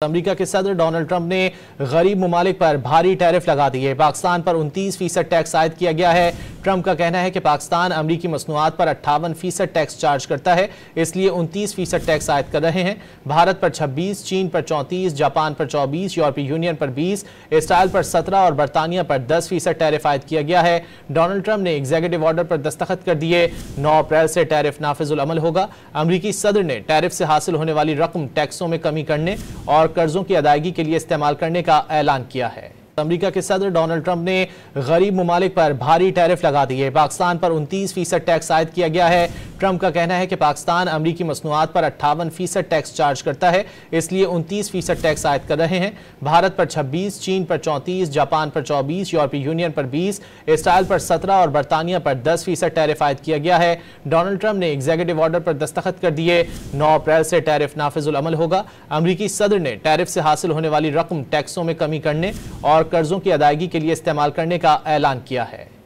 America के सदर Donald Trump ने गरीब ममालिक पर भारी टैरिफ लगा दिए। पाकिस्तान पर 29% टैक्स आयद किया गया है। ट्रंप का कहना है कि पाकिस्तान अमरीकी मसनूआत पर 58% टैक्स चार्ज करता है, इसलिए 29% टैक्स आयद कर रहे हैं। भारत पर 26, चीन पर 34, जापान पर 24, यूरोपीय यूनियन पर 20, इसराइल पर 17 और बरतानिया पर 10% टैरिफ आयद किया गया है। डोनाल्ड ट्रंप ने एग्जीक्यूटिव ऑर्डर पर दस्तखत कर दिए। 9 अप्रैल से टैरिफ नाफिजुल अमल होगा। अमरीकी सदर ने टैरिफ से हासिल होने वाली रकम टैक्सों में कमी करने और कर्जों की अदायगी के लिए इस्तेमाल करने का ऐलान किया है। अमेरिका के सदर डोनाल्ड ट्रंप ने गरीब ममालिक पर भारी टैरिफ लगा दिए। पाकिस्तान पर 29% टैक्स आयद किया गया है। ट्रंप का कहना है कि पाकिस्तान अमरीकी मसनूआत पर 58% टैक्स चार्ज करता है, इसलिए 29% टैक्स आयद कर रहे हैं। भारत पर 26, चीन पर 34, जापान पर 24, यूरोपीय यूनियन पर 20, इसराइल पर 17 और बरतानिया पर 10% टैरिफ आयद किया गया है। डोनाल्ड ट्रंप ने एग्जीक्यूटिव ऑर्डर पर दस्तखत कर दिए। 9 अप्रैल से टैरिफ नाफिजुल अमल होगा। अमरीकी सदर ने टैरिफ से हासिल होने वाली रकम टैक्सों में कमी करने और कर्जों की अदायगी के लिए इस्तेमाल करने का ऐलान किया है।